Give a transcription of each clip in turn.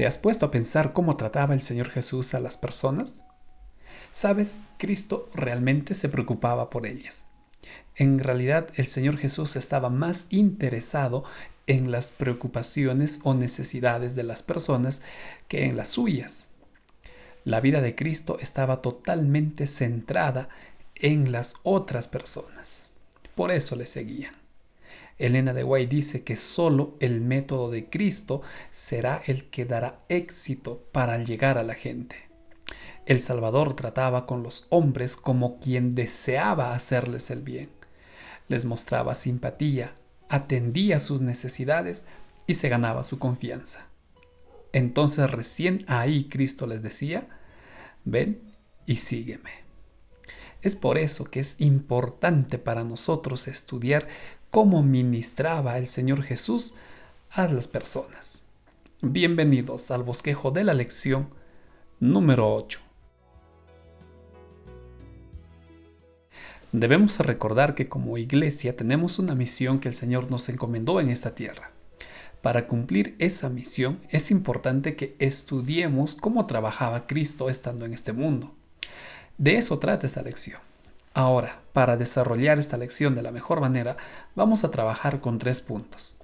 ¿Te has puesto a pensar cómo trataba el Señor Jesús a las personas? ¿Sabes? Cristo realmente se preocupaba por ellas. En realidad, el Señor Jesús estaba más interesado en las preocupaciones o necesidades de las personas que en las suyas. La vida de Cristo estaba totalmente centrada en las otras personas. Por eso le seguían. Elena de White dice que solo el método de Cristo será el que dará éxito para llegar a la gente. El Salvador trataba con los hombres como quien deseaba hacerles el bien. Les mostraba simpatía, atendía sus necesidades y se ganaba su confianza. Entonces recién ahí Cristo les decía: ven y sígueme. Es por eso que es importante para nosotros estudiar cómo ministraba el Señor Jesús a las personas. Bienvenidos al bosquejo de la lección número 8. Debemos recordar que como iglesia tenemos una misión que el Señor nos encomendó en esta tierra. Para cumplir esa misión es importante que estudiemos cómo trabajaba Cristo estando en este mundo. De eso trata esta lección. Ahora, para desarrollar esta lección de la mejor manera, vamos a trabajar con 3 puntos.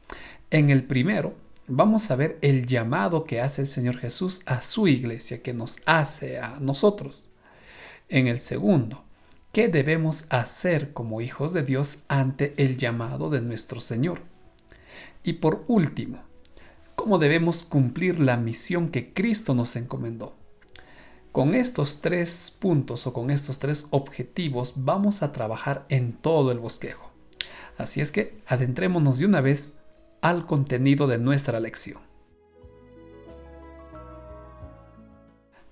En el primero, vamos a ver el llamado que hace el Señor Jesús a su iglesia, que nos hace a nosotros. En el segundo, ¿qué debemos hacer como hijos de Dios ante el llamado de nuestro Señor? Y por último, ¿cómo debemos cumplir la misión que Cristo nos encomendó? Con estos 3 puntos o con estos 3 objetivos vamos a trabajar en todo el bosquejo. Así es que adentrémonos de una vez al contenido de nuestra lección.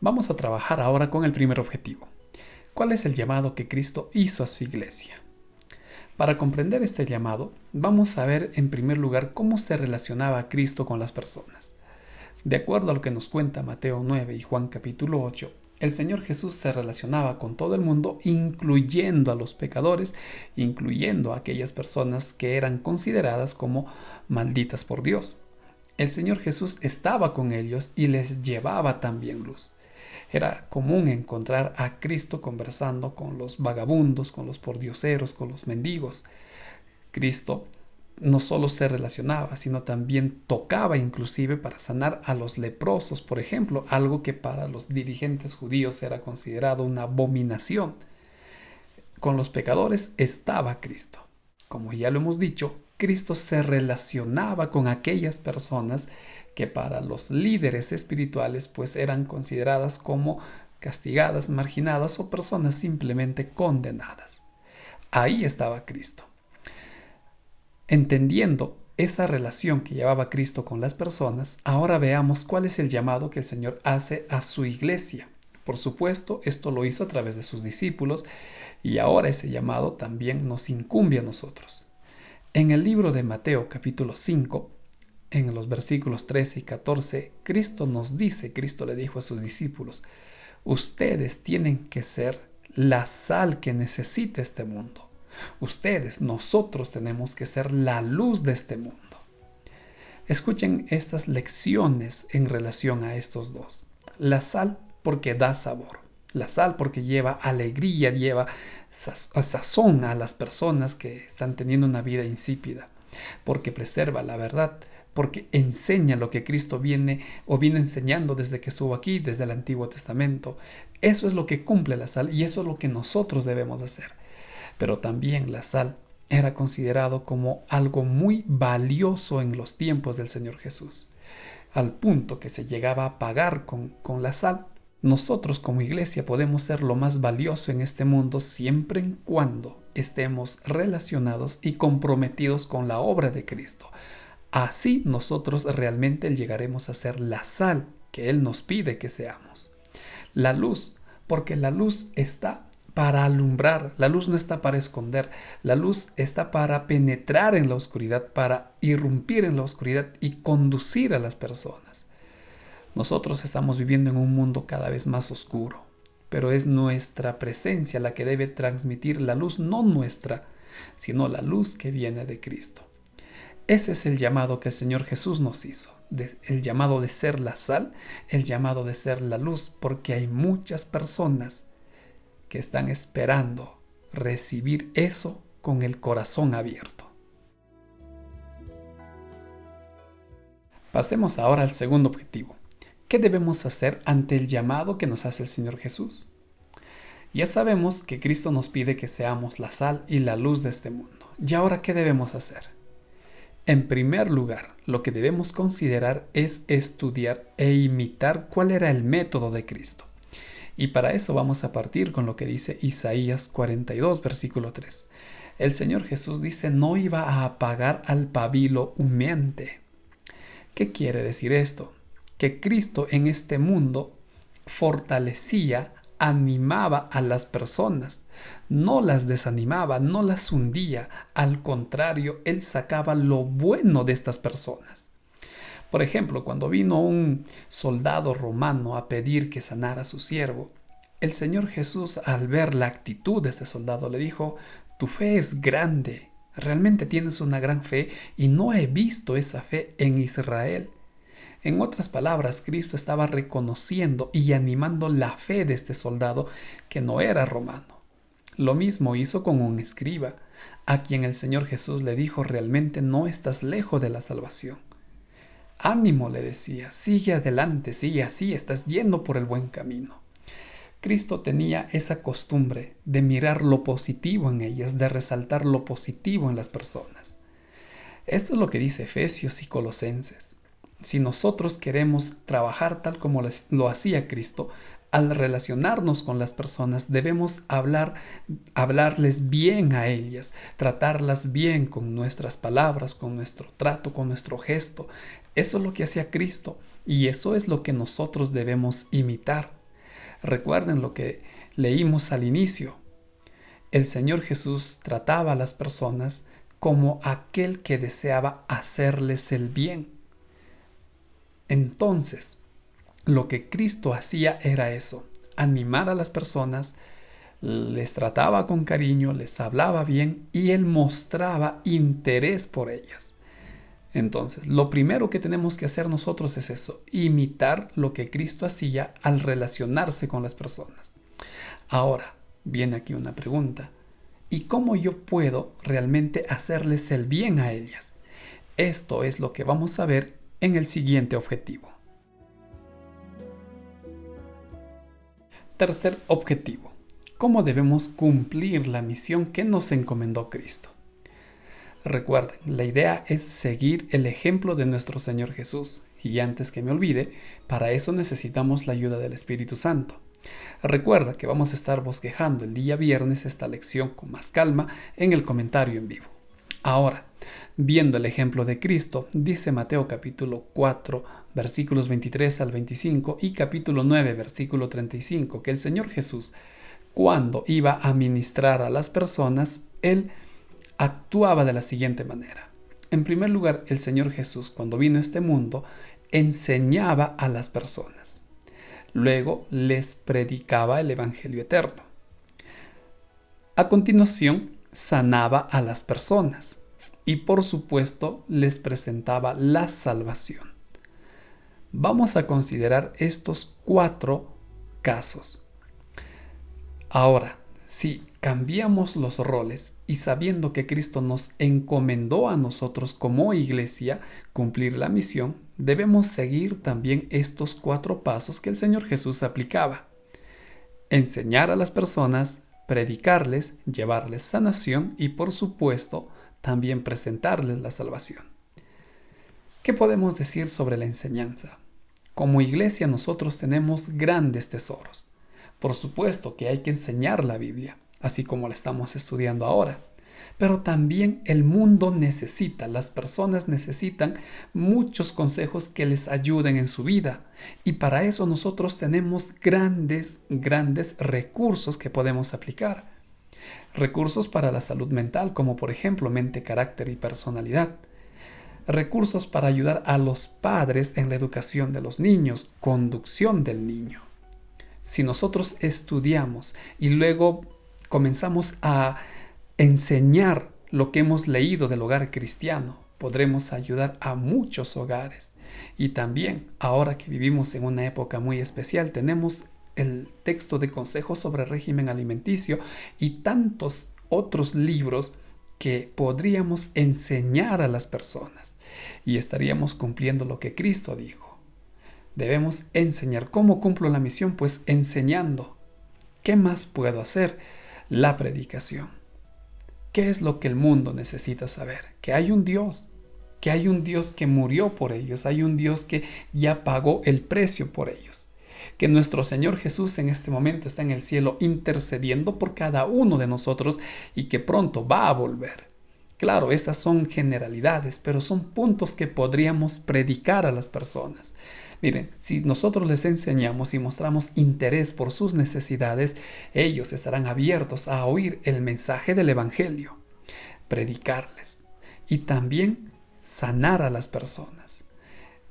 Vamos a trabajar ahora con el primer objetivo. ¿Cuál es el llamado que Cristo hizo a su iglesia? Para comprender este llamado, vamos a ver en primer lugar cómo se relacionaba Cristo con las personas. De acuerdo a lo que nos cuenta Mateo 9 y Juan capítulo 8, el Señor Jesús se relacionaba con todo el mundo, incluyendo a los pecadores, incluyendo a aquellas personas que eran consideradas como malditas por Dios. El Señor Jesús estaba con ellos y les llevaba también luz. Era común encontrar a Cristo conversando con los vagabundos, con los pordioseros, con los mendigos. Cristo no solo se relacionaba, sino también tocaba inclusive para sanar a los leprosos, por ejemplo, algo que para los dirigentes judíos era considerado una abominación. Con los pecadores estaba Cristo. Como ya lo hemos dicho, Cristo se relacionaba con aquellas personas que para los líderes espirituales pues eran consideradas como castigadas, marginadas o personas simplemente condenadas. Ahí estaba Cristo. Entendiendo esa relación que llevaba Cristo con las personas, ahora veamos cuál es el llamado que el Señor hace a su iglesia. Por supuesto, esto lo hizo a través de sus discípulos y ahora ese llamado también nos incumbe a nosotros. En el libro de Mateo capítulo 5, en los versículos 13 y 14, Cristo le dijo a sus discípulos: ustedes tienen que ser la sal que necesita este mundo. Nosotros tenemos que ser la luz de este mundo. Escuchen estas lecciones en relación a estos dos. La sal porque da sabor. La sal porque lleva alegría, lleva sazón a las personas que están teniendo una vida insípida. Porque preserva la verdad. Porque enseña lo que Cristo vino enseñando desde que estuvo aquí, desde el Antiguo Testamento. Eso es lo que cumple la sal y eso es lo que nosotros debemos hacer. Pero también la sal era considerado como algo muy valioso en los tiempos del Señor Jesús, al punto que se llegaba a pagar con la sal. Nosotros como iglesia podemos ser lo más valioso en este mundo siempre y cuando estemos relacionados y comprometidos con la obra de Cristo. Así nosotros realmente llegaremos a ser la sal que Él nos pide que seamos. La luz, porque la luz está para alumbrar, la luz no está para esconder, la luz está para penetrar en la oscuridad, para irrumpir en la oscuridad y conducir a las personas. Nosotros estamos viviendo en un mundo cada vez más oscuro, pero es nuestra presencia la que debe transmitir la luz, no nuestra, sino la luz que viene de Cristo. Ese es el llamado que el Señor Jesús nos hizo, el llamado de ser la sal, el llamado de ser la luz, porque hay muchas personas que están esperando recibir eso con el corazón abierto. Pasemos ahora al segundo objetivo. ¿Qué debemos hacer ante el llamado que nos hace el Señor Jesús? Ya sabemos que Cristo nos pide que seamos la sal y la luz de este mundo. ¿Y ahora qué debemos hacer? En primer lugar, lo que debemos considerar es estudiar e imitar cuál era el método de Cristo. Y para eso vamos a partir con lo que dice Isaías 42, versículo 3. El Señor Jesús dice: no iba a apagar al pabilo humeante. ¿Qué quiere decir esto? Que Cristo en este mundo fortalecía, animaba a las personas, no las desanimaba, no las hundía. Al contrario, Él sacaba lo bueno de estas personas. Por ejemplo, cuando vino un soldado romano a pedir que sanara a su siervo, el Señor Jesús, al ver la actitud de este soldado, le dijo: tu fe es grande, realmente tienes una gran fe y no he visto esa fe en Israel. En otras palabras, Cristo estaba reconociendo y animando la fe de este soldado que no era romano. Lo mismo hizo con un escriba, a quien el Señor Jesús le dijo: realmente no estás lejos de la salvación. Ánimo, le decía, sigue adelante, sigue así, estás yendo por el buen camino. Cristo tenía esa costumbre de mirar lo positivo en ellas, de resaltar lo positivo en las personas. Esto es lo que dice Efesios y Colosenses. Si nosotros queremos trabajar tal como lo hacía Cristo, al relacionarnos con las personas debemos hablarles bien a ellas, tratarlas bien con nuestras palabras, con nuestro trato, con nuestro gesto. Eso es lo que hacía Cristo y eso es lo que nosotros debemos imitar. Recuerden lo que leímos al inicio. El Señor Jesús trataba a las personas como aquel que deseaba hacerles el bien. Entonces, lo que Cristo hacía era eso: animar a las personas, les trataba con cariño, les hablaba bien y Él mostraba interés por ellas. Entonces, lo primero que tenemos que hacer nosotros es eso: imitar lo que Cristo hacía al relacionarse con las personas. Ahora, viene aquí una pregunta: ¿y cómo yo puedo realmente hacerles el bien a ellas? Esto es lo que vamos a ver en el siguiente objetivo. Tercer objetivo: ¿cómo debemos cumplir la misión que nos encomendó Cristo? Recuerden, la idea es seguir el ejemplo de nuestro Señor Jesús. Y antes que me olvide, para eso necesitamos la ayuda del Espíritu Santo. Recuerda que vamos a estar bosquejando el día viernes esta lección con más calma en el comentario en vivo. Ahora, viendo el ejemplo de Cristo, dice Mateo capítulo 4, versículos 23 al 25 y capítulo 9, versículo 35, que el Señor Jesús, cuando iba a ministrar a las personas, Él actuaba de la siguiente manera. En primer lugar, el Señor Jesús, cuando vino a este mundo, enseñaba a las personas. Luego les predicaba el Evangelio eterno. A continuación, sanaba a las personas y, por supuesto, les presentaba la salvación. Vamos a considerar estos 4 casos. Ahora, si cambiamos los roles y sabiendo que Cristo nos encomendó a nosotros como iglesia cumplir la misión, debemos seguir también estos 4 pasos que el Señor Jesús aplicaba: enseñar a las personas, predicarles, llevarles sanación y, por supuesto, también presentarles la salvación. ¿Qué podemos decir sobre la enseñanza? Como iglesia nosotros tenemos grandes tesoros. Por supuesto que hay que enseñar la Biblia, así como la estamos estudiando ahora. Pero también el mundo necesita, las personas necesitan muchos consejos que les ayuden en su vida. Y para eso nosotros tenemos grandes recursos que podemos aplicar. Recursos para la salud mental, como por ejemplo mente, carácter y personalidad. Recursos para ayudar a los padres en la educación de los niños, conducción del niño. Si nosotros estudiamos y luego comenzamos a enseñar lo que hemos leído del hogar cristiano, podremos ayudar a muchos hogares. Y también, ahora que vivimos en una época muy especial, tenemos el texto de consejos sobre régimen alimenticio y tantos otros libros que podríamos enseñar a las personas y estaríamos cumpliendo lo que Cristo dijo. Debemos enseñar. ¿Cómo cumplo la misión? Pues enseñando. ¿Qué más puedo hacer? La predicación. ¿Qué es lo que el mundo necesita saber? Que hay un Dios, que hay un Dios que murió por ellos, hay un Dios que ya pagó el precio por ellos, que nuestro Señor Jesús en este momento está en el cielo intercediendo por cada uno de nosotros y que pronto va a volver. Claro, estas son generalidades, pero son puntos que podríamos predicar a las personas. Miren, si nosotros les enseñamos y mostramos interés por sus necesidades, ellos estarán abiertos a oír el mensaje del Evangelio, predicarles y también sanar a las personas.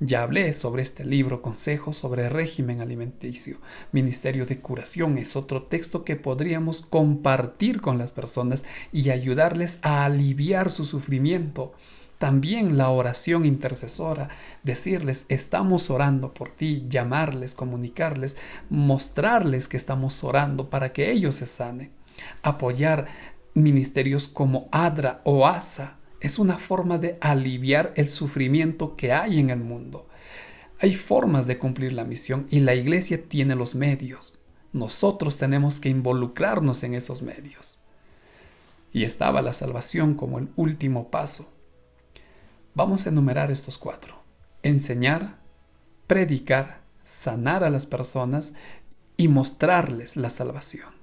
Ya hablé sobre este libro, Consejos sobre régimen alimenticio. Ministerio de Curación es otro texto que podríamos compartir con las personas y ayudarles a aliviar su sufrimiento. También la oración intercesora, decirles estamos orando por ti, llamarles, comunicarles, mostrarles que estamos orando para que ellos se sanen. Apoyar ministerios como ADRA o ASA es una forma de aliviar el sufrimiento que hay en el mundo. Hay formas de cumplir la misión y la iglesia tiene los medios. Nosotros tenemos que involucrarnos en esos medios. Y estaba la salvación como el último paso. Vamos a enumerar estos 4. Enseñar, predicar, sanar a las personas y mostrarles la salvación.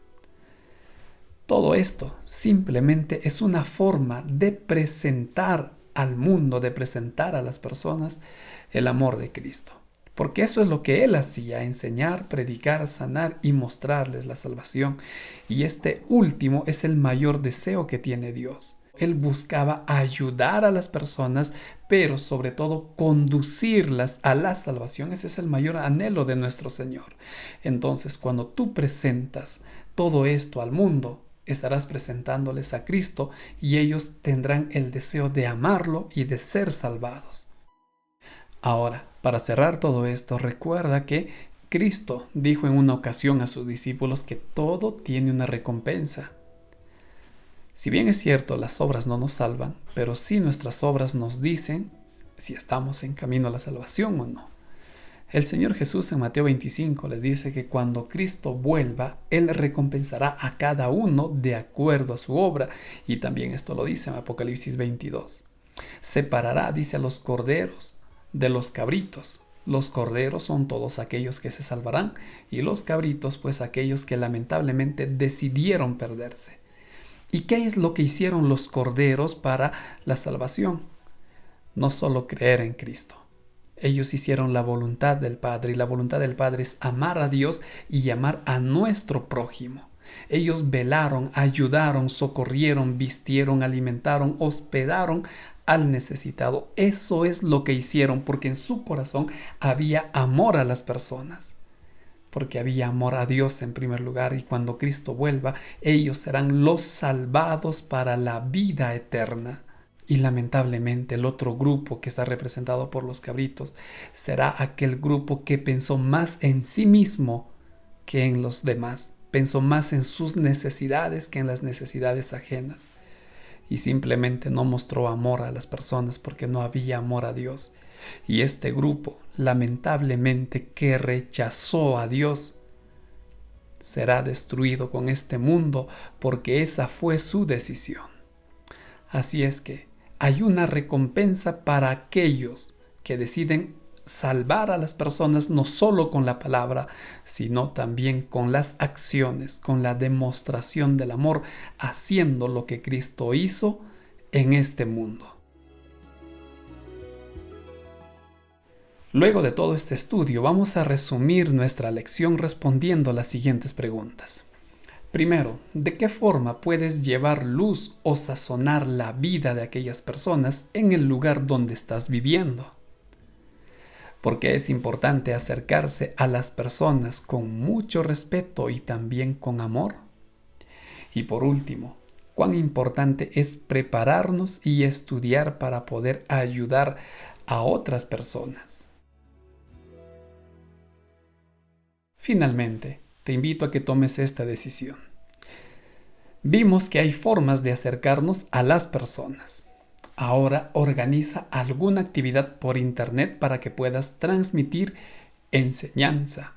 Todo esto simplemente es una forma de presentar al mundo, de presentar a las personas el amor de Cristo. Porque eso es lo que Él hacía, enseñar, predicar, sanar y mostrarles la salvación. Y este último es el mayor deseo que tiene Dios. Él buscaba ayudar a las personas, pero sobre todo conducirlas a la salvación. Ese es el mayor anhelo de nuestro Señor. Entonces, cuando tú presentas todo esto al mundo, estarás presentándoles a Cristo y ellos tendrán el deseo de amarlo y de ser salvados. Ahora, para cerrar todo esto, recuerda que Cristo dijo en una ocasión a sus discípulos que todo tiene una recompensa. Si bien es cierto, las obras no nos salvan, pero sí nuestras obras nos dicen si estamos en camino a la salvación o no. El Señor Jesús en Mateo 25 les dice que cuando Cristo vuelva, Él recompensará a cada uno de acuerdo a su obra. Y también esto lo dice en Apocalipsis 22. Separará, dice, a los corderos de los cabritos. Los corderos son todos aquellos que se salvarán y los cabritos, pues aquellos que lamentablemente decidieron perderse. ¿Y qué es lo que hicieron los corderos para la salvación? No solo creer en Cristo. Ellos hicieron la voluntad del Padre y la voluntad del Padre es amar a Dios y amar a nuestro prójimo. Ellos velaron, ayudaron, socorrieron, vistieron, alimentaron, hospedaron al necesitado. Eso es lo que hicieron porque en su corazón había amor a las personas. Porque había amor a Dios en primer lugar y cuando Cristo vuelva, ellos serán los salvados para la vida eterna. Y lamentablemente el otro grupo que está representado por los cabritos será aquel grupo que pensó más en sí mismo que en los demás. Pensó más en sus necesidades que en las necesidades ajenas. Y simplemente no mostró amor a las personas porque no había amor a Dios. Y este grupo, lamentablemente, que rechazó a Dios, será destruido con este mundo porque esa fue su decisión. Así es que hay una recompensa para aquellos que deciden salvar a las personas no solo con la palabra, sino también con las acciones, con la demostración del amor, haciendo lo que Cristo hizo en este mundo. Luego de todo este estudio, vamos a resumir nuestra lección respondiendo las siguientes preguntas. Primero, ¿de qué forma puedes llevar luz o sazonar la vida de aquellas personas en el lugar donde estás viviendo? ¿Por qué es importante acercarse a las personas con mucho respeto y también con amor? Y por último, cuán importante es prepararnos y estudiar para poder ayudar a otras personas. Finalmente, te invito a que tomes esta decisión. Vimos que hay formas de acercarnos a las personas. Ahora organiza alguna actividad por internet para que puedas transmitir enseñanza,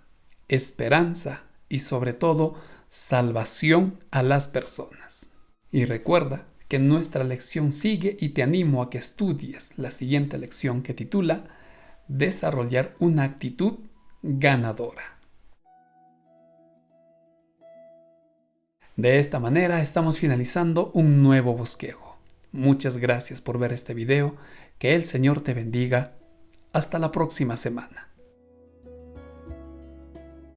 esperanza y sobre todo salvación a las personas. Y recuerda que nuestra lección sigue y te animo a que estudies la siguiente lección que titula Desarrollar una actitud ganadora. De esta manera estamos finalizando un nuevo bosquejo. Muchas gracias por ver este video. Que el Señor te bendiga. Hasta la próxima semana.